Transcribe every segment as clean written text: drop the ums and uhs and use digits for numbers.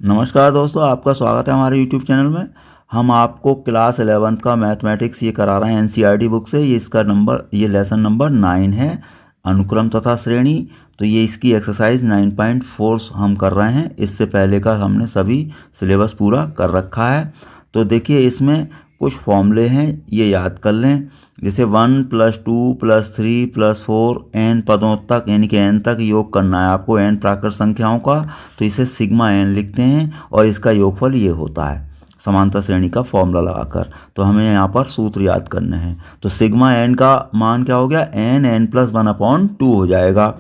नमस्कार दोस्तों, आपका स्वागत है हमारे यूट्यूब चैनल में। हम आपको क्लास 11th का मैथमेटिक्स ये करा रहे हैं एनसीईआरटी बुक से। ये लेसन नंबर 9 है, अनुक्रम तथा श्रेणी। तो ये इसकी एक्सरसाइज 9.4 हम कर रहे हैं। इससे पहले का हमने सभी सिलेबस पूरा कर रखा है। तो देखिए, इसमें कुछ फॉर्मूले हैं, ये याद कर लें। जैसे 1 + 2 + 3 + 4 n पदों तक, यानी कि n तक योग करना है आपको, n प्राकृत संख्याओं का। तो इसे सिग्मा n लिखते हैं और इसका योगफल ये होता है समांतर श्रेणी का फॉर्मूला लगाकर। तो हमें यहाँ पर सूत्र याद करने हैं। तो सिग्मा n का मान क्या हो गया, n+1/2 हो जाएगा।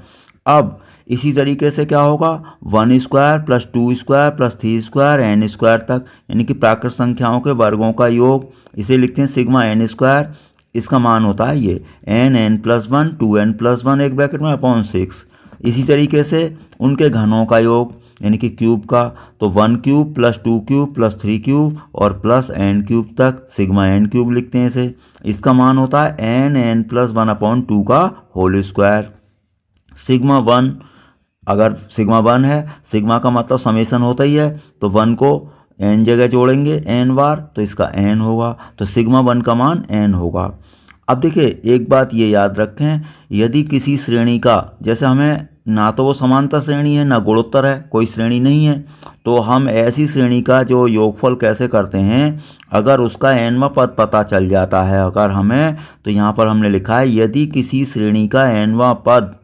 अब इसी तरीके से क्या होगा, 1² + 2² + 3² n² तक, यानी कि प्राकृत संख्याओं के वर्गों का योग, इसे लिखते हैं सिग्मा n²। इसका मान होता है ये n+1 2n+1 एक ब्रैकेट में /6। इसी तरीके से उनके घनों का योग, यानी कि क्यूब का, तो 1³ + 2³ + 3³ और +n³ तक सिग्मा n³ लिखते हैं इसे। इसका मान होता है n+1/2 का होल स्क्वायर। सिग्मा 1, अगर सिग्मा 1 है, सिग्मा का मतलब समेशन होता ही है, तो 1 को n जगह जोड़ेंगे n बार, तो इसका n होगा। तो सिग्मा 1 का मान n होगा। अब देखिए, एक बात ये याद रखें, यदि किसी श्रेणी का, जैसे हमें ना तो वो समांतर श्रेणी है ना गुणोत्तर है, कोई श्रेणी नहीं है, तो हम ऐसी श्रेणी का जो योगफल कैसे करते हैं, अगर उसका nवां पद पता चल जाता है अगर हमें, तो यहाँ पर हमने लिखा है यदि किसी श्रेणी का nवां पद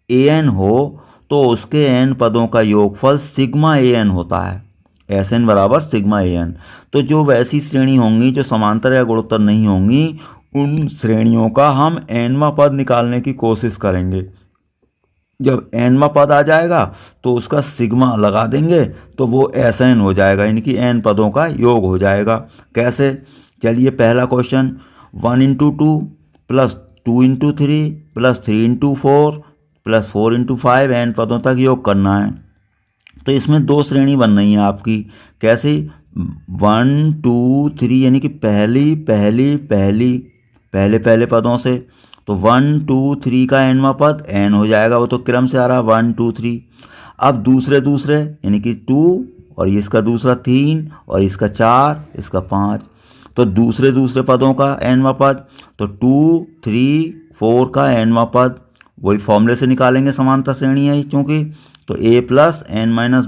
an हो तो उसके n पदों का योगफल सिग्मा an होता है। Sn बराबर सिग्मा an। तो जो वैसी श्रेणी होंगी जो समांतर या गुणोत्तर नहीं होंगी, उन श्रेणियों का हम nवां पद निकालने की कोशिश करेंगे। जब nवां पद आ जाएगा तो उसका सिग्मा लगा देंगे, तो वो Sn हो जाएगा, यानी कि n पदों का योग हो जाएगा। कैसे, चलिए पहला क्वेश्चन, 1 × 2 + 2 × 3 + 3 × 4 + 4 × 5 n पदों तक योग करना है। तो इसमें दो श्रेणी बन रही है आपकी। कैसे, 1 2 3, यानी कि पहले पदों से। तो 1 2 3 का nवां पद n हो जाएगा, वो तो क्रम से आ रहा है 1 2 3। अब दूसरे यानी कि 2 और इसका दूसरा 3 और इसका 4 इसका 5। तो दूसरे पदों का nवां पद, तो 2 3 4 का nवां पद वही फॉर्मूले से निकालेंगे, समांतर श्रेणी है चूँकि। तो a + n-1 ×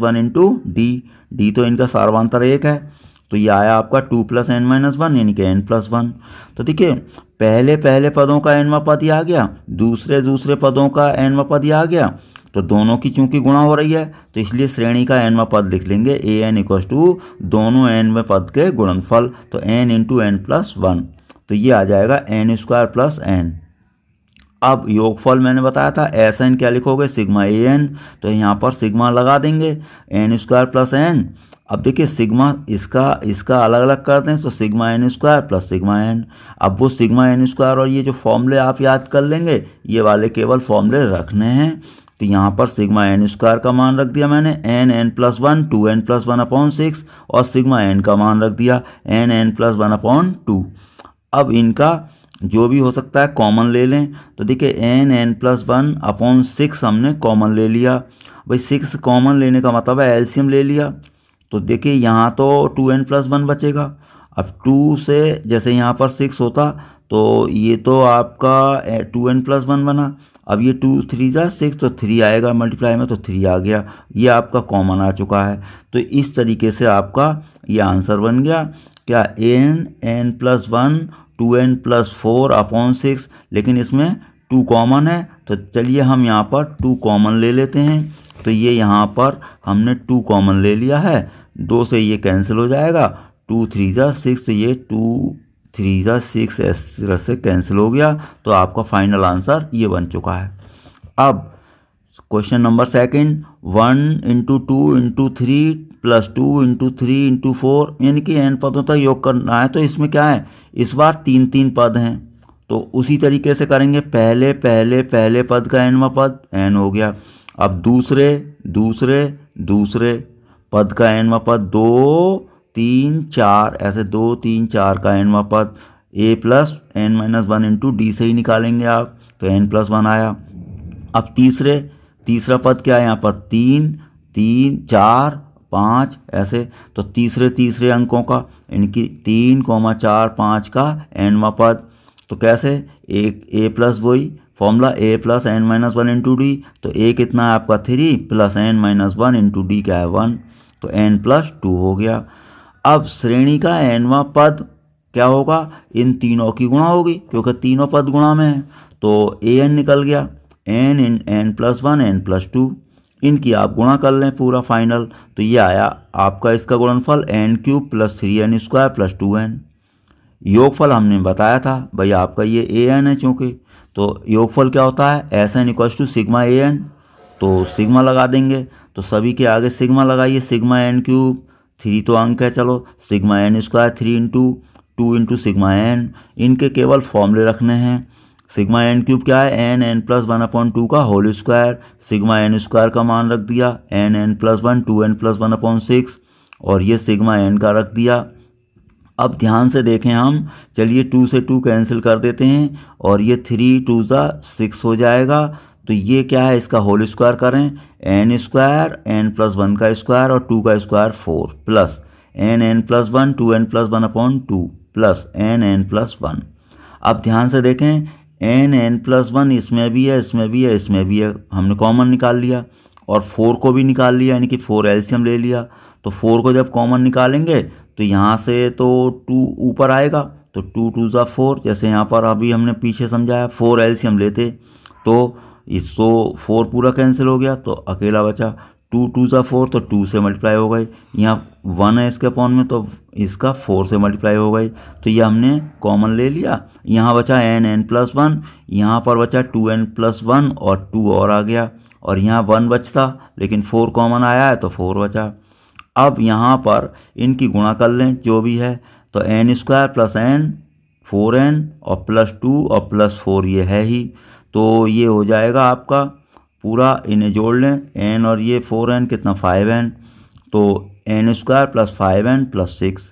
d तो इनका सार्वधातुक 1 है, तो ये आया आपका 2 + n-1, यानी कि n+1। तो देखिए, पहले पदों का nवां पद ही आ गया, दूसरे पदों का nवां पद ही आ गया, तो दोनों की चूंकि गुणा हो रही है, तो इसलिए श्रेणी का nवां पद लिख लेंगे an = दोनों nवें पद के गुणनफल, तो n × n+1। तो ये आ जाएगा n² + n। अब योगफल मैंने बताया था, Sn क्या लिखोगे, सिग्मा an, तो यहाँ पर सिग्मा लगा देंगे n² + n। अब देखिए, सिग्मा इसका अलग अलग करते हैं, तो सिग्मा n² + सिग्मा n। अब वो सिग्मा n² और ये जो फॉर्मूले आप याद कर लेंगे, ये वाले केवल फॉर्मूले रखने हैं। तो यहाँ पर सिग्मा n² का मान रख दिया मैंने n+1 2n+1/6, और सिग्मा n का मान रख दिया n+1/2। अब इनका जो भी हो सकता है कॉमन ले लें। तो देखिए, n+1/6 हमने कॉमन ले लिया। भाई 6 कॉमन लेने का मतलब है एलसीएम ले लिया। तो देखिए, यहाँ तो 2n+1 बचेगा। अब 2 से जैसे यहाँ पर 6 होता, तो ये तो आपका 2n+1 बना। अब ये 2 3 × 6, तो 3 आएगा मल्टीप्लाई में, तो 3 आ गया, ये आपका कॉमन आ चुका है। तो इस तरीके से आपका ये आंसर बन गया क्या, n+1 2n+4/6। लेकिन इसमें 2 कॉमन है, तो चलिए हम यहाँ पर 2 कॉमन ले लेते हैं। तो ये यहाँ पर हमने 2 कॉमन ले लिया है, 2 से ये कैंसिल हो जाएगा, 2 3 × 6, तो ये 2 3 × 6 इस तरह से कैंसिल हो गया। तो आपका फाइनल आंसर ये बन चुका है। अब क्वेश्चन नंबर सेकंड, 1 × 2 × 3 + 2 × 3 × 4, यानी कि n पदों तक योग करना है। तो इसमें क्या है, इस बार 3 पद हैं, तो उसी तरीके से करेंगे। पहले पद का nवां पद n हो गया। अब दूसरे पद का nवां पद 2 3 4, ऐसे 2 3 4 का nवां पद a + n-1 × d से ही निकालेंगे आप, तो n+1 आया। अब तीसरा पद क्या है यहाँ पर, 3 3 4 5 ऐसे। तो तीसरे अंकों का इनकी 3, 4, 5 का nवां पद। तो कैसे, एक a प्लस वही formula a plus n minus 1 into D. तो a कितना है आपका 3 plus n minus 1 into D क्या है 1, तो n प्लस 2 हो गया। अब श्रेणी का nवां पद क्या होगा, इन तीनों की गुणा होगी क्योंकि तीनों पद गुणा में है। तो an निकल गया, n इन n प्लस 1 n प्लस 2, इनकी आप गुणा कर लें पूरा फाइनल। तो ये आया आपका इसका गुणनफल n cube plus 3n square plus 2n। योगफल हमने बताया था भाई आपका ये an है चूँकि, तो योगफल क्या होता है Sn equals to sigma an। तो सिग्मा लगा देंगे, तो सभी के आगे सिग्मा लगाइए, सिग्मा n क्यूब, 3 तो अंक है चलो, sigma n square 3 into 2 into sigma n। इनके केवल फॉर्मूले रखने हैं। सिग्मा n क्यूब क्या है, n प्लस 1/2 का whole square, sigma n square का मान रख दिया n प्लस 1 2n प्लस 1/6, और ये सिग्मा n का रख दिया। अब ध्यान से देखें हम, चलिए 2 से 2 कैंसिल कर देते हैं और ये 3 2 6 हो जाएगा। तो ये क्या है, इसका होल स्क्वायर करें, n स्क्वायर n प्लस 1 का स्क्वायर और 2 का square 4 plus n plus 1 2n plus 1/2 plus n plus 1। अब ध्यान से देखें, n प्लस 1 इसमें भी है, इसमें भी है, इसमें भी है, हमने कॉमन निकाल लिया और 4 को भी निकाल लिया, यानी कि 4 एलसीएम ले लिया। तो 4 को जब कॉमन निकालेंगे तो यहाँ से तो 2 ऊपर आएगा, तो 2 2 4, जैसे यहाँ पर अभी हमने पीछे समझाया 4 एलसीएम लेते तो इसको 4 पूरा कैंसिल हो गया, तो अकेला बचा 2 2 4, तो 2 से मल्टीप्लाई हो गई। यहाँ 1 है इसके अपॉन में, तो इसका 4 से मल्टीप्लाई हो गई, तो ये हमने कॉमन ले लिया। यहाँ बचा n प्लस 1, यहाँ पर बचा 2n प्लस 1 और 2 और आ गया, और यहाँ 1 बचता लेकिन 4 कॉमन आया है तो 4 बचा। अब यहाँ पर इनकी गुणा कर लें जो भी है, तो n square plus n 4n और प्लस 2 और प्लस 4 ये है ही, तो ये हो जाएगा आपका पूरा, इन्हें जोड़ लें n और ये 4n कितना 5n, तो n square plus 5n plus 6।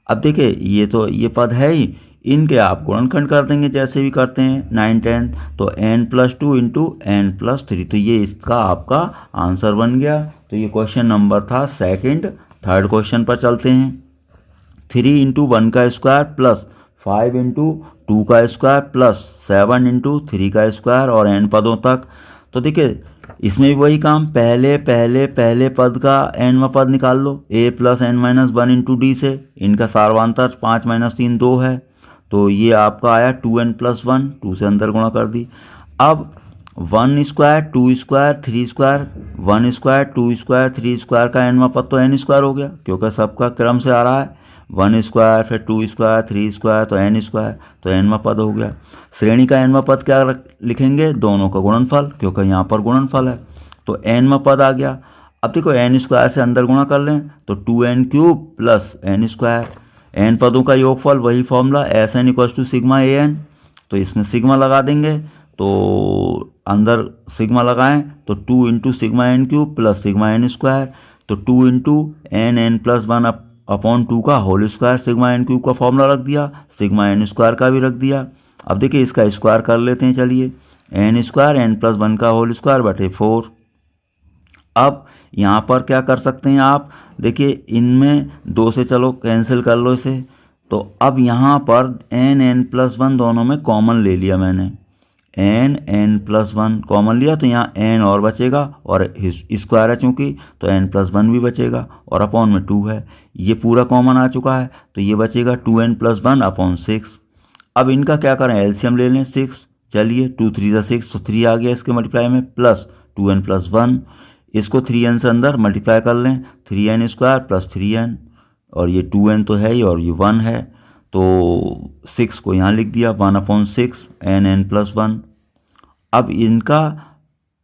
अब देखिए ये तो ये पद है ही, इनके आप गुणनखंड कर देंगे जैसे भी करते हैं 9 10, तो n plus 2 into n plus 3, तो ये इसका आपका आंसर बन गया। तो ये क्वेश्चन नंबर था सेकंड। थर्ड क्वेश्चन पर चलते हैं। 3 इंटू 1 का स्क्वायर प्लस 5 इंटू 2 का स्क्वायर प्लस 7 इंटू 3 का स्क्वायर और n पदों तक। तो देखिए इसमें भी वही काम, पहले पद का nवां पद निकाल लो, a plus n minus 1 into D से। इनका सारवांतर 5 माइनस 3 2 है, तो ये आपका आया 2n प्लस 1, 2 से अंदर गुणा कर दी। अब 1 square 2 square 3 square, 1 square 2 square 3 square का nवां पद तो n स्क्वायर हो गया क्योंकि सबका क्रम से आ रहा है, 1 स्क्वायर फिर 2 स्क्वायर 3 स्क्वायर तो n स्क्वायर, तो nवां पद हो गया। श्रेणी का nवां पद क्या लिखेंगे, दोनों का गुणनफल, क्योंकि यहाँ पर गुणनफल है, तो nवां पद आ गया। अब देखो n स्क्वायर से अंदर गुणा कर लें तो 2n cube plus n square, n पदों का योगफल वही formula Sn equals to sigma an, तो इसमें सिग्मा लगा देंगे, तो अंदर सिग्मा लगाएं तो 2 into sigma N cube plus sigma N square, तो 2 इंटू एन प्लस 1 अपॉन 2 का whole square, sigma N cube का फॉर्मूला रख दिया, सिग्मा एन स्क्वायर का भी रख दिया। अब देखिए इसका स्क्वायर कर लेते हैं, चलिए एन स्क्वायर एन प्लस 1 का होल स्क्वायर बटे 4। अब यहाँ पर क्या कर सकते हैं आप, देखिए इनमें 2 से चलो कैंसिल कर लो इसे, तो अब यहाँ पर एन प्लस 1 दोनों में कॉमन ले लिया मैंने, एन प्लस 1 कॉमन लिया, तो यहाँ एन और बचेगा और स्क्वायर है चूँकि, तो एन प्लस 1 भी बचेगा और अपॉन में 2 है, ये पूरा कॉमन आ चुका है, तो ये बचेगा 2n प्लस 1 अपॉन 6। अब इनका क्या करें, एलसीएम ले लें 6, चलिए 2 3 6, तो 3 आ गया इसके मल्टीप्लाई में, प्लस 2n प्लस 1, इसको 3n से अंदर मल्टीप्लाई कर लें, 3n स्क्वायर प्लस 3n, और ये 2n तो है ही और ये 1 है, तो 6 को यहाँ लिख दिया 1/6 n प्लस 1। अब इनका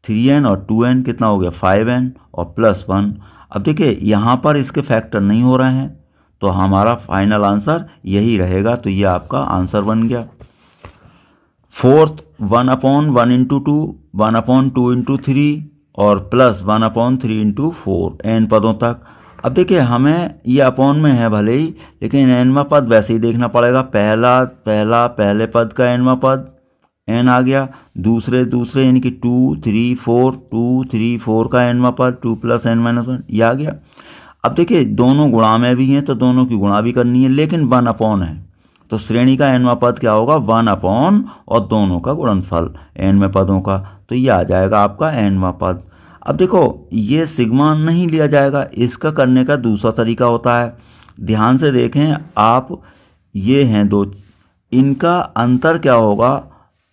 3n और 2n कितना हो गया 5n और प्लस 1। अब देखिए यहाँ पर इसके फैक्टर नहीं हो रहे हैं, तो हमारा फाइनल आंसर यही रहेगा, तो ये आपका आंसर बन गया। फोर्थ 1/1 इंटू 2, 1/2 इंटू 3 और प्लस 1/3 इंटू 4 n पदों तक। अब देखिए हमें ये अपॉन में है भले ही, लेकिन nवां पद वैसे ही देखना पड़ेगा, पहले पद का nवां पद n आ गया, दूसरे यानी कि 2 3 4 का nवां पद 2 प्लस n माइनस 1 ये आ गया। अब देखिए दोनों गुणा में भी हैं तो दोनों की गुणा भी करनी है, लेकिन 1 अपॉन है तो श्रेणी का nवां पद क्या होगा, 1 अपॉन और दोनों का गुणनफल n में पदों का, तो ये आ जाएगा आपका nवां पद। अब देखो ये सिग्मा नहीं लिया जाएगा, इसका करने का दूसरा तरीका होता है। ध्यान से देखें आप, ये हैं दो, इनका अंतर क्या होगा,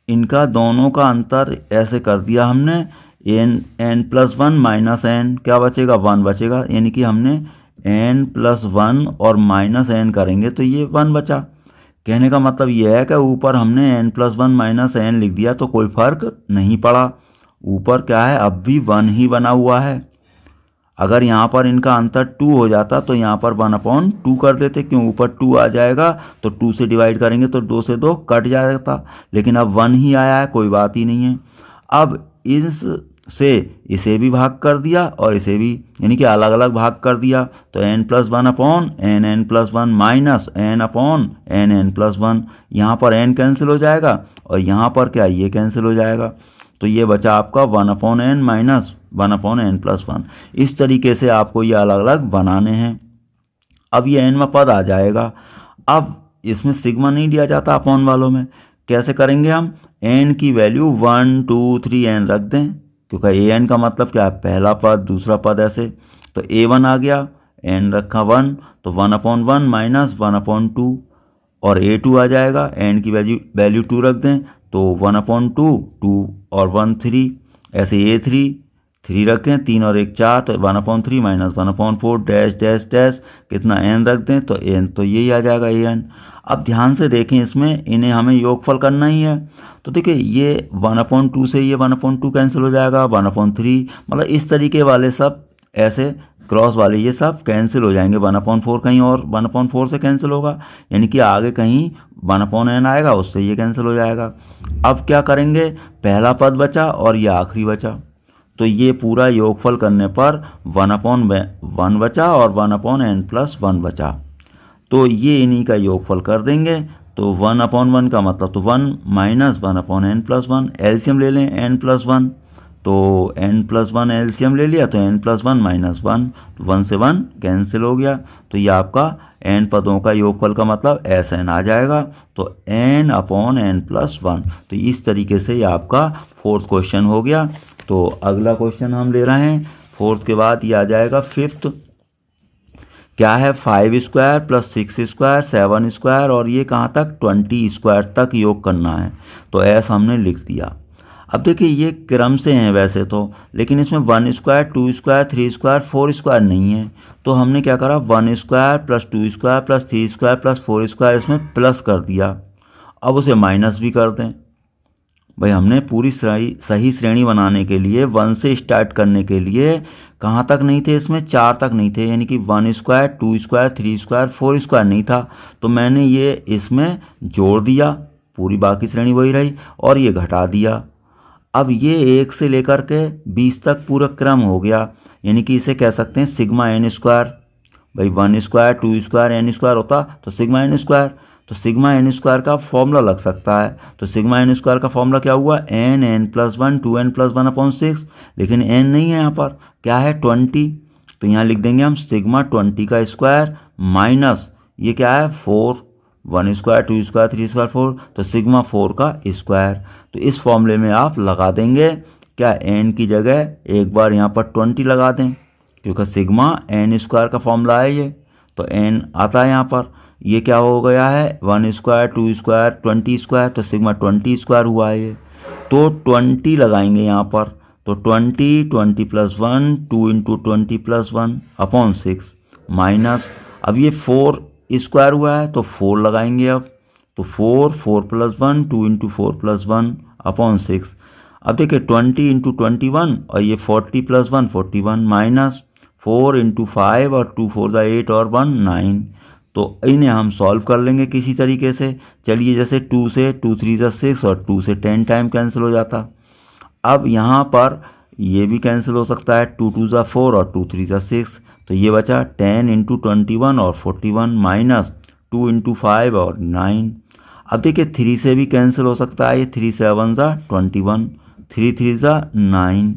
इनका दोनों का अंतर ऐसे कर दिया हमने, n+1 माइनस n क्या बचेगा, 1 बचेगा, यानी कि हमने n+1 और माइनस n करेंगे तो ये 1 बचा। कहने का मतलब ये है कि ऊपर हमने n+1 माइनस n लिख दिया तो कोई फर्क नहीं पड़ा, ऊपर क्या है अब भी 1 ही बना हुआ है। अगर यहाँ पर इनका अंतर 2 हो जाता तो यहाँ पर 1/2 कर देते, क्यों, ऊपर 2 आ जाएगा तो 2 से डिवाइड करेंगे तो 2 से 2 कट जाता, लेकिन अब 1 ही आया है, कोई बात ही नहीं है। अब इस से इसे भी भाग कर दिया और इसे भी, यानी कि अलग अलग भाग कर दिया, तो n+1 upon n+1 minus n upon n+1, यहाँ पर n कैंसिल हो जाएगा और यहाँ पर क्या, ये कैंसिल हो जाएगा, तो ये बचा आपका 1/n माइनस 1/n+1। इस तरीके से आपको ये अलग अलग बनाने हैं। अब ये nवां पद आ जाएगा। अब इसमें सिग्मा नहीं लिया जाता अपॉन वालों में, कैसे करेंगे हम, n की वैल्यू 1 2 3 n रख दें, क्योंकि an का मतलब क्या है, पहला पद दूसरा पद ऐसे, तो a1 आ गया, n रखा 1 तो 1/1 माइनस 1/2, और a2 आ जाएगा, n की वैल्यू 2 रख दें तो 1/2 2 और 1 3, ऐसे a3 3 रखें, 3 और 1 4 तो 1/3 माइनस 1/4 डैश डैश डैश, कितना n रख दें तो n, तो यही आ जाएगा an। अब ध्यान से देखें, इसमें इन्हें हमें योगफल करना ही है, तो देखिए ये 1/2 से ये 1/2 कैंसिल हो जाएगा, 1/3, मतलब इस तरीके वाले सब ऐसे क्रॉस वाले ये सब कैंसिल हो जाएंगे, 1/4 कहीं और 1/4 से कैंसिल होगा, यानी कि आगे कहीं 1/n आएगा उससे ये कैंसिल हो जाएगा। अब क्या करेंगे, पहला पद बचा और ये आखिरी बचा, तो ये पूरा योगफल करने पर 1/1 बचा और 1/n+1 बचा, तो ये इन्हीं का योगफल कर देंगे, तो 1/1 का मतलब तो 1 माइनस 1/n+1, एलसीएम ले लें n+1, तो n+1 एलसीएम ले लिया तो n+1 माइनस 1, 1 से 1 कैंसिल हो गया, तो ये आपका n पदों का योगफल का मतलब Sn आ जाएगा, तो n/n+1। तो इस तरीके से ये आपका 4th क्वेश्चन हो गया। तो अगला क्वेश्चन हम ले रहे हैं 4th के बाद, ये आ जाएगा 5th, क्या है, 5 स्क्वायर प्लस 6 स्क्वायर 7 स्क्वायर और ये कहाँ तक 20 स्क्वायर तक योग करना है, तो ऐसा हमने लिख दिया। अब देखिए ये क्रम से हैं वैसे तो, लेकिन इसमें 1 स्क्वायर 2 स्क्वायर 3 स्क्वायर 4 स्क्वायर नहीं है, तो हमने क्या करा, 1 square plus 2 square plus 3 square plus 4 square इसमें प्लस कर दिया। अब उसे माइनस भी कर दें, भाई हमने पूरी सही श्रेणी बनाने के लिए 1 से स्टार्ट करने के लिए कहाँ तक नहीं थे, इसमें 4 तक नहीं थे, यानी कि 1 स्क्वायर 2 स्क्वायर 3 स्क्वायर 4 स्क्वायर नहीं था, तो मैंने ये इसमें जोड़ दिया, पूरी बाकी श्रेणी वही रही और ये घटा दिया। अब ये 1 से लेकर के 20 तक पूरा क्रम हो गया, यानी कि इसे कह सकते हैं सिग्मा n स्क्वायर, भाई 1 स्क्वायर 2 स्क्वायर n स्क्वायर होता तो सिग्मा n स्क्वायर, तो सिग्मा n स्क्वायर का फॉर्मूला लग सकता है, तो सिग्मा n स्क्वायर का फॉर्मूला क्या हुआ, n+1 2n+1/6, लेकिन n नहीं है यहाँ पर, क्या है 20, तो यहाँ लिख देंगे हम सिग्मा 20 का स्क्वायर माइनस ये क्या है 4, 1 स्क्वायर 2 स्क्वायर 3 स्क्वायर 4, तो सिग्मा 4 का स्क्वायर, तो इस फॉर्मूले में आप लगा देंगे क्या, n की जगह एक बार यहाँ पर 20 लगा दें, क्योंकि सिग्मा n स्क्वायर का फॉर्मूला है ये, तो n आता है यहाँ पर, ये क्या हो गया है 1 स्क्वायर 2 स्क्वायर 20 स्क्वायर, तो सिग्मा 20 स्क्वायर हुआ है ये, तो 20 लगाएंगे यहाँ पर, तो 20 प्लस 1 2 इंटू 20 प्लस 1/6 माइनस, अब ये 4 स्क्वायर हुआ है तो 4 लगाएंगे अब, तो 4 प्लस 1 2 इंटू 4 प्लस 1/6। अब देखिए 20 इंटू 21 और ये 40 प्लस 1 41 माइनस 4 इंटू 5 और 2 4 8 और 1 9, तो इन्हें हम सॉल्व कर लेंगे किसी तरीके से। चलिए जैसे 2 से 2 3 6 और 2 से 10 टाइम कैंसिल हो जाता। अब यहाँ पर ये भी कैंसिल हो सकता है, 2 2 4 और 2 3 6, तो ये बचा 10 इंटू 21 और 41 माइनस 2 इंटू 5 और 9। अब देखिए 3 से भी कैंसिल हो सकता है, ये 3 7 21 3 3 9,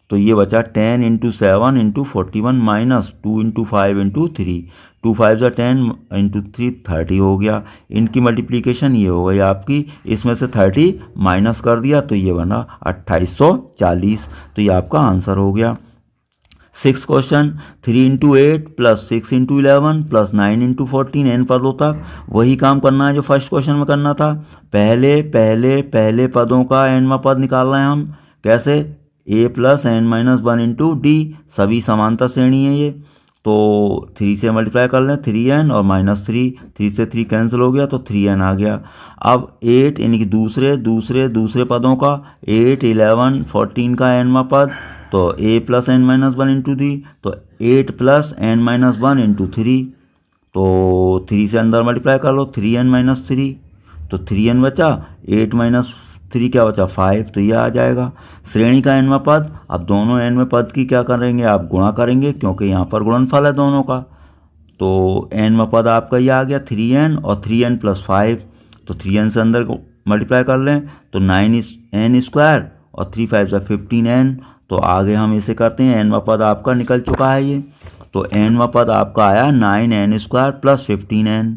तो ये बचा 10 into 7 into 41 minus 2 into 5 into 3, 2 5 जा 10 इंटू 3 30 हो गया। इनकी मल्टीप्लिकेशन ये हो गई आपकी, इसमें से 30 माइनस कर दिया तो ये बना 2840। तो ये आपका आंसर हो गया। 6 question 3 into 8 plus 6 into 11 plus 9 into 14 n पदों तक वही काम करना है जो फर्स्ट क्वेश्चन में करना था। पहले पदों का nवां पद निकालना है हम। कैसे? a plus N minus 1 into D, सभी समांतर श्रेणी है ये, तो 3 से मल्टीप्लाई कर लें, 3n और माइनस 3 से 3 कैंसिल हो गया तो 3n आ गया। अब 8 यानी कि दूसरे पदों का 8 11 14 का nवां पद, तो a plus N minus 1 into D, तो 8 प्लस एन माइनस 1 इंटू 3, तो 3 से अंदर मल्टीप्लाई कर लो, 3n माइनस 3, तो 3n बचा, 8 माइनस 3 क्या बचा 5, तो ये आ जाएगा। श्रेणी का nवां पद, अब दोनों nवें पद की क्या करेंगे आप गुणा करेंगे, क्योंकि यहाँ पर गुणनफल है दोनों का। तो nवां पद आपका ये आ गया 3n और 3n प्लस 5, तो 3n से अंदर मल्टीप्लाई कर लें तो 9n स्क्वायर और 3 5 जा 15n। तो आगे हम इसे करते हैं, nवां पद आपका निकल चुका है ये, तो nवां पद आपका आया 9n स्क्वायर प्लस 15n।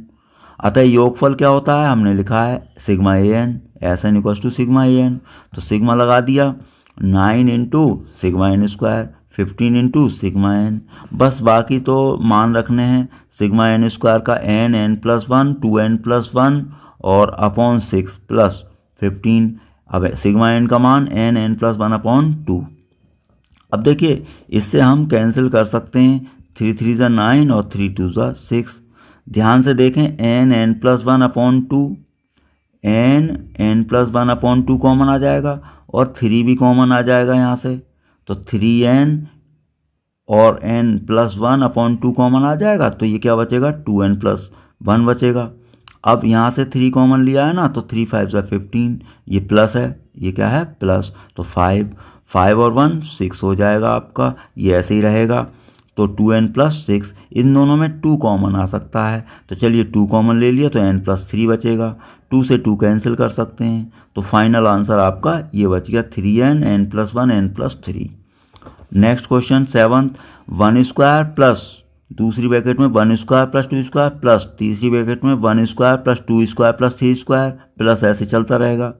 अतः योगफल क्या होता है, हमने लिखा है sigma an, SN equals to sigma an, तो सिग्मा लगा दिया 9 into sigma N square 15 into sigma N. बस बाकी तो मान रखने हैं, सिग्मा एन स्क्वायर का n प्लस 1 2n प्लस 1 और अपॉन 6 प्लस 15। अब सिग्मा एन का मान n प्लस 1 अपॉन 2। अब देखिए इससे हम कैंसिल कर सकते हैं, 3 3 जा 9 और 3 2 जा 6। ध्यान से देखें, n plus 1 upon 2, n plus 1 upon 2 common आ जाएगा और 3 भी कॉमन आ जाएगा यहाँ से, तो 3n और n प्लस 1 अपॉन 2 कॉमन आ जाएगा, तो ये क्या बचेगा 2n प्लस 1 बचेगा। अब यहाँ से 3 कॉमन लिया है ना, तो 3 5 जा 15, ये प्लस है, ये क्या है प्लस, तो 5 और 1 6 हो जाएगा आपका, ये ऐसे ही रहेगा। तो 2n प्लस 6, इन दोनों में 2 कॉमन आ सकता है, तो चलिए 2 कॉमन ले लिया तो n प्लस 3 बचेगा, 2 से 2 कैंसिल कर सकते हैं, तो फाइनल आंसर आपका ये बच गया 3n n plus 1 n plus 3। Next question 7th, 1 square plus दूसरी ब्रैकेट में 1 स्क्वायर प्लस 2 स्क्वायर प्लस तीसरी ब्रैकेट में 1 square plus 2 square plus 3 square plus ऐसे चलता रहेगा।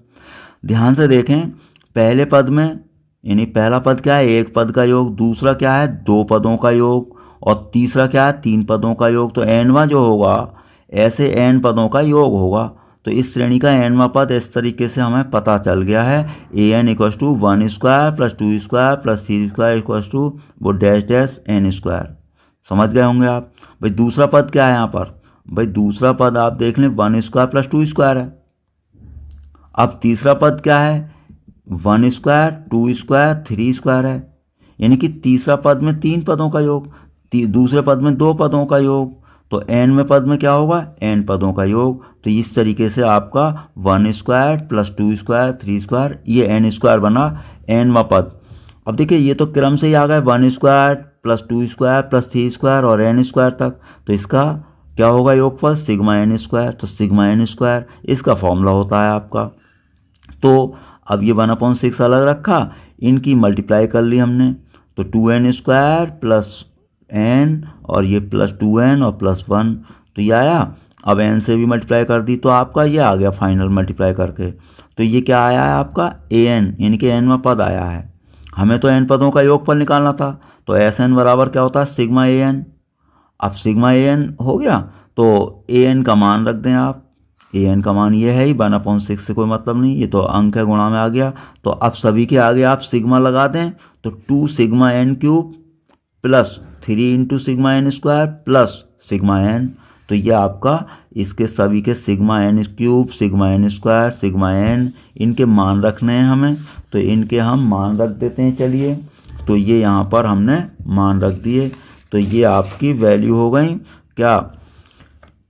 ध्यान से देखें, पहले पद में यानी पहला पद क्या है, एक पद का योग, दूसरा क्या है 2 पदों का योग, और तीसरा क्या है 3 पदों का योग। तो nवां जो होगा ऐसे n पदों का योग होगा, तो इस श्रेणी का nवां पद इस तरीके से हमें पता चल गया है, an equals to 1 square plus 2 square plus 3 square equals to वो डैश डैश n स्क्वायर। समझ गए होंगे आप। भाई दूसरा पद क्या है यहाँ पर, भाई दूसरा पद आप देख लें 1 स्क्वायर प्लस 2 स्क्वायर है। अब तीसरा पद क्या है 1 स्क्वायर 2 स्क्वायर 3 स्क्वायर है, यानी कि तीसरा पद में 3 पदों का योग, दूसरे पद में 2 पदों का योग, तो nवें पद में क्या होगा n पदों का योग। तो इस तरीके से आपका 1 स्क्वायर प्लस 2 स्क्वायर 3 स्क्वायर ये n स्क्वायर बना nवां पद। अब देखिए ये तो क्रम से ही आ गए 1 square plus 2 square plus 3 square और n स्क्वायर तक, तो इसका क्या होगा योगफल सिग्मा n स्क्वायर, तो सिग्मा n स्क्वायर इसका फॉर्मूला होता है आपका। तो अब ये 1/6 अलग रखा, इनकी मल्टीप्लाई कर ली हमने, तो 2n स्क्वायर प्लस n और ये प्लस 2n और प्लस 1, तो ये आया। अब n से भी मल्टीप्लाई कर दी तो आपका ये आ गया फाइनल मल्टीप्लाई करके, तो ये क्या आया है आपका an, यानी कि nवां पद आया है। हमें तो n पदों का योगफल निकालना था, तो Sn बराबर क्या होता है सिग्मा an। अब सिग्मा an हो गया, तो an का मान रख दें आप, an का मान ये है ही 1/6 से कोई मतलब नहीं, ये तो अंक है गुणा में आ गया। तो अब सभी के आगे आप सिग्मा लगा दें, तो 2 sigma n cube plus 3 into sigma n square plus sigma n, तो ये आपका इसके सभी के sigma n cube sigma n square sigma n इनके मान रखने हैं हमें, तो इनके हम मान रख देते हैं। चलिए तो ये यहाँ पर हमने मान रख दिए, तो ये आपकी वैल्यू हो गई क्या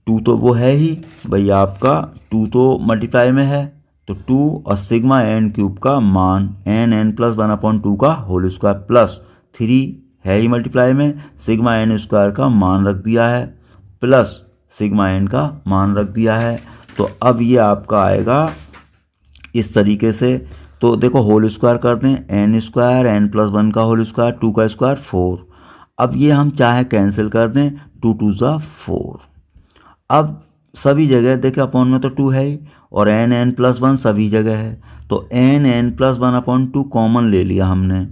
2 तो वो है ही भाई आपका 2 तो मल्टीप्लाई में है, तो 2 और सिग्मा n क्यूब का मान n प्लस 1/2 का होल स्क्वायर प्लस 3 है ही मल्टीप्लाई में, सिग्मा n स्क्वायर का मान रख दिया है प्लस सिग्मा n का मान रख दिया है। तो अब ये आपका आएगा इस तरीके से, तो देखो होल स्क्वायर कर दें, एन स्क्वायर एन प्लस 1 का होल स्क्वायर, 2 का स्क्वायर 4। अब ये हम चाहे कैंसिल कर दें, 2 2 ज़ा 4। अब सभी जगह देखें अपॉन में तो 2 है ही, और एन एन प्लस 1 सभी जगह है, तो N N plus 1 upon 2 common ले लिया हमने।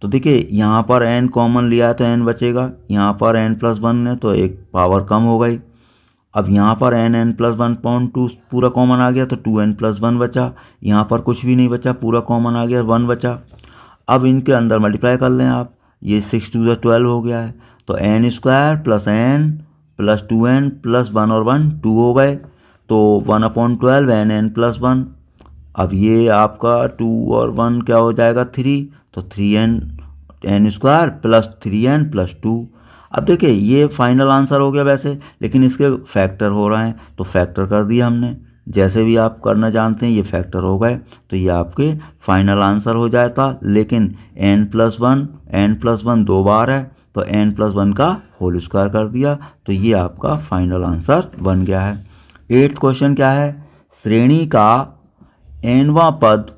तो देखिए यहाँ पर n कॉमन लिया है तो n बचेगा, यहाँ पर n प्लस 1 है तो एक पावर कम हो गई। अब यहाँ पर n प्लस 1/2 पूरा कॉमन आ गया तो 2n प्लस 1 बचा, यहाँ पर कुछ भी नहीं बचा, पूरा कॉमन आ गया 1 बचा। अब इनके अंदर मल्टीप्लाई कर लें आप, ये 6 2 12 हो गया है, तो n square plus n plus 2n plus 1 और 1 2 हो गए, तो 1/12 n प्लस 1। अब ये आपका 2 और 1 क्या हो जाएगा 3, तो 3n square plus 3n plus 2। अब देखिए ये फाइनल आंसर हो गया वैसे, लेकिन इसके फैक्टर हो रहे हैं तो फैक्टर कर दिया हमने। जैसे भी आप करना जानते हैं ये फैक्टर हो गए तो ये आपके फाइनल आंसर हो जाता। लेकिन n+1 दो बार है तो n+1 का होल स्क्वायर कर दिया, तो ये आपका फाइनल आंसर बन गया है। 8th क्वेश्चन क्या है, श्रेणी का nवां पद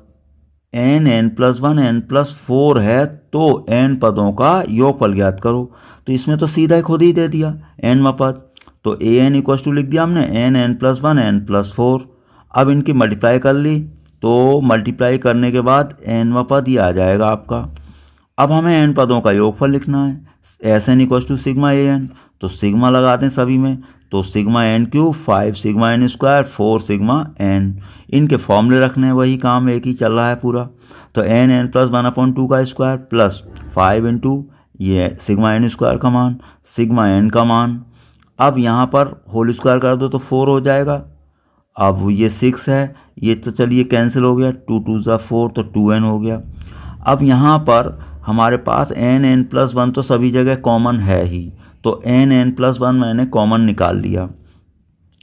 n+1 n+4 है तो n पदों का योगफल ज्ञात करो। तो इसमें तो सीधा ही खुद ही दे दिया nवां पद, तो an इक्वल्स टू लिख दिया हमने n+1 n+4। अब इनकी मल्टीप्लाई कर ली, तो मल्टीप्लाई करने के बाद nवां पद ये आ जाएगा आपका। अब हमें n पदों का योगफल लिखना है, Sn equals to sigma an, तो सिग्मा लगा दें सभी में, तो sigma n³ 5 sigma n square 4 sigma n। इनके फॉर्मूले रखने हैं, वही काम एक ही चल रहा है पूरा। तो n+1/2 का स्क्वायर प्लस 5 इंटू ये सिग्मा n स्क्वायर का मान, सिग्मा n का मान। अब यहाँ पर होल स्क्वायर कर दो तो 4 हो जाएगा। अब ये 6 है, ये तो चलिए कैंसिल हो गया, 2 2 ज़ा 4 तो 2n हो गया। अब यहाँ पर हमारे पास n+1 तो सभी जगह कॉमन है ही, तो n+1 मैंने कॉमन निकाल लिया।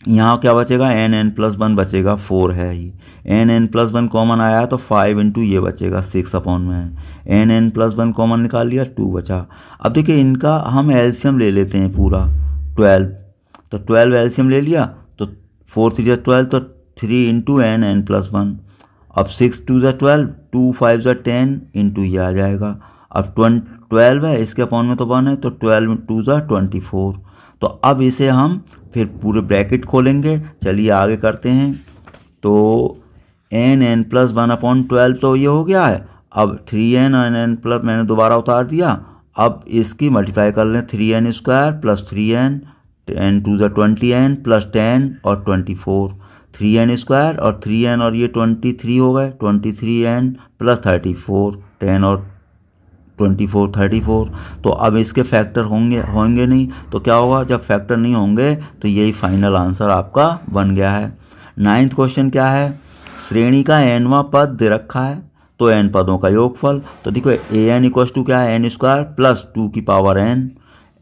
यहाँ क्या बचेगा, n+1 बचेगा, 4 है ही। n+1 कॉमन आया तो 5 इंटू ये बचेगा 6 अपॉन में है, n+1 कॉमन निकाल लिया 2 बचा। अब देखिए इनका हम एलसीएम ले लेते हैं पूरा 12, तो 12 एलसीएम ले लिया तो 4 3 12 तो 3 इंटू n+1। अब 6 2 12, 2 5 10 इंटू ये आ जाएगा। अब 12 है, इसके अपॉन में तो 1 है, तो 12 2 24। तो अब इसे हम फिर पूरे ब्रैकेट खोलेंगे, चलिए आगे करते हैं। तो n+1/12 तो ये हो गया है। अब 3n और n+ मैंने दोबारा उतार दिया। अब इसकी मल्टीप्लाई कर लें, 3n square plus 3n, n 2 20n plus 10 और 24, 3n स्क्वायर और 3n और ये 23 हो गए, 23n प्लस 34, 10 और 24 34। तो अब इसके फैक्टर होंगे नहीं, तो क्या होगा, जब फैक्टर नहीं होंगे तो यही फाइनल आंसर आपका बन गया है। 9th क्वेश्चन क्या है, श्रेणी का nवां पद दे रखा है तो n पदों का योगफल। तो देखो an इक्वल्स टू क्या है, n स्क्वायर प्लस 2 की पावर n।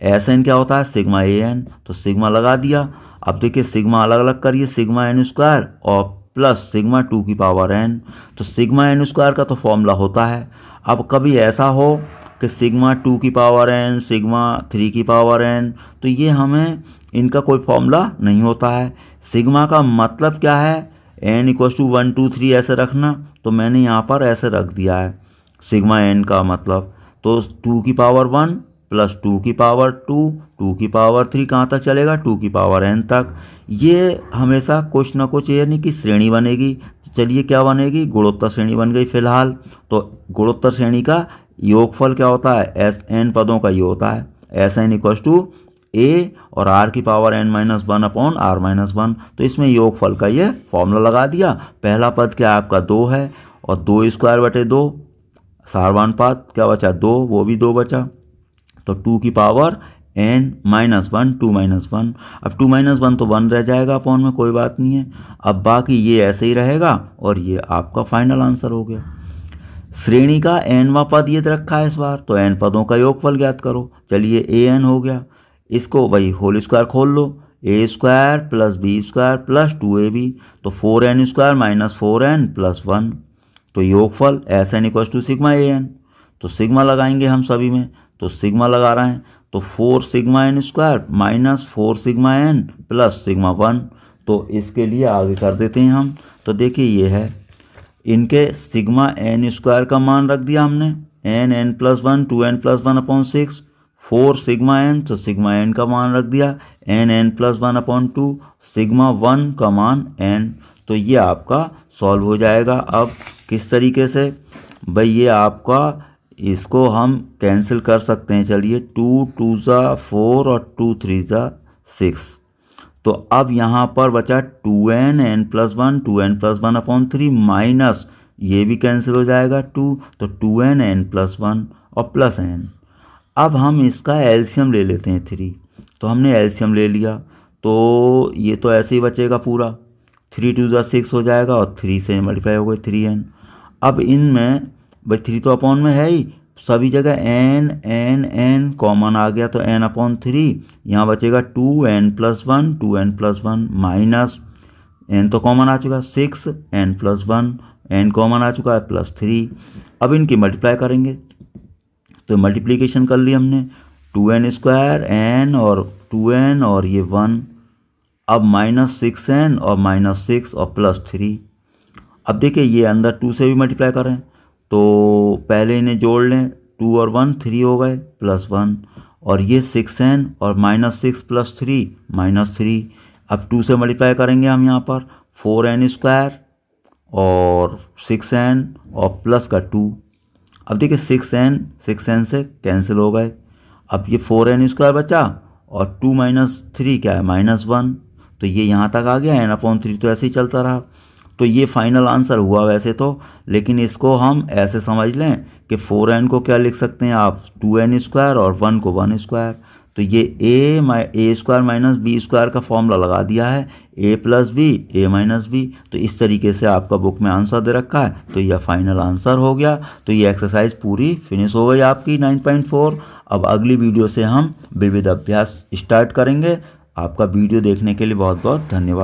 Sn क्या होता है, सिग्मा an, तो सिग्मा लगा दिया। अब देखिए सिग्मा अलग अलग करिए, सिग्मा n स्क्वायर और प्लस सिग्मा 2 की पावर n। तो सिग्मा n स्क्वायर का तो फॉर्मूला होता है। अब कभी ऐसा हो कि सिग्मा 2 की पावर n, सिग्मा 3 की पावर n, तो ये हमें इनका कोई फॉर्मूला नहीं होता है। सिग्मा का मतलब क्या है, n इक्वल्स टू 1 2 3 ऐसे रखना, तो मैंने यहाँ पर ऐसे रख दिया है सिग्मा n का मतलब। तो 2 की पावर 1 प्लस 2 की पावर 2, 2 की पावर 3 कहाँ तक चलेगा, 2 की पावर n तक। ये हमेशा कुछ ना कुछ, ये नहीं कि श्रेणी बनेगी। चलिए क्या बनेगी, गुणोत्तर श्रेणी बन गई फिलहाल। तो गुणोत्तर श्रेणी का योगफल क्या होता है, n पदों का ये होता है Sn इक्वल्स टू a और r की पावर n-1/r-1। तो इसमें योगफल का ये फॉर्मूला लगा दिया। पहला पद क्या आपका 2 है और 2 स्क्वायर बटे 2, सारवान पद क्या बचा 2, वो भी 2 बचा, तो 2 की पावर n-1 2 -1। अब 2 -1 तो 1 रह जाएगा अपॉन में, कोई बात नहीं है। अब बाकी ये ऐसे ही रहेगा और ये आपका फाइनल आंसर हो गया। श्रेणी का nवां पद ये रखा है इस बार, तो n पदों का योगफल ज्ञात करो। चलिए an हो गया, इसको वही होल स्क्वायर खोल लो, a square plus b square plus 2ab, तो 4n square minus 4n plus 1। तो योगफल Sn equals to sigma an, तो सिग्मा लगाएंगे हम सभी में, तो सिग्मा लगा रहे हैं, तो 4 sigma n square minus 4 sigma n plus sigma 1। तो इसके लिए आगे कर देते हैं हम। तो देखिए ये है इनके सिग्मा एन स्क्वायर का मान रख दिया हमने, N plus one 2n+1/6, 4 sigma N, तो सिग्मा एन का मान रख दिया n+1/2, सिग्मा 1 का मान n। तो ये आपका सॉल्व हो जाएगा। अब किस तरीके से भाई, ये आपका इसको हम कैंसिल कर सकते हैं। चलिए 2 2 4 और 2 3 6। तो अब यहाँ पर बचा 2n+1 2n+1/3 माइनस ये भी कैंसिल हो जाएगा 2, तो 2n+1 और प्लस n। अब हम इसका एलसीएम ले लेते हैं 3, तो हमने एलसीएम ले लिया, तो ये तो ऐसे ही बचेगा पूरा, 3 2 6 हो जाएगा और 3 से मल्टीप्लाई हो गए 3n। अब इनमें भाई 3 तो अपॉन में है ही, सभी जगह n कॉमन आ गया, तो n/3, यहाँ बचेगा 2n+1 2n+1 माइनस n तो कॉमन आ चुका 6 n+1, n कॉमन आ चुका है +3। अब इनकी मल्टीप्लाई करेंगे, तो मल्टीप्लिकेशन कर ली हमने, 2n² n और 2n और ये 1, अब -6n और -6 और +3। अब देखिए ये अंदर 2 से भी मल्टीप्लाई करें, तो पहले इन्हें जोड़ लें, 2 और 1 3 हो गए +1, और ये 6n और -6 + 3 -3। अब 2 से मल्टीप्लाई करेंगे हम यहाँ पर, 4n² और 6n और प्लस का 2। अब देखिए 6n से कैंसिल हो गए, अब ये 4n² बचा और 2 - 3 क्या है -1, तो ये यहाँ तक आ गया, n/3 तो ऐसे ही चलता रहा। तो ये फाइनल आंसर हुआ वैसे तो, लेकिन इसको हम ऐसे समझ लें कि 4n को क्या लिख सकते हैं आप, 2n² और 1 को 1²। तो ये a² - b² का फॉर्मूला लगा दिया है, a + b a - b। तो इस तरीके से आपका बुक में आंसर दे रखा है, तो यह फाइनल आंसर हो गया। तो ये एक्सरसाइज पूरी फिनिश हो गई आपकी 9.4। अब अगली वीडियो से हम विविध अभ्यास स्टार्ट करेंगे। आपका वीडियो देखने के लिए बहुत बहुत धन्यवाद।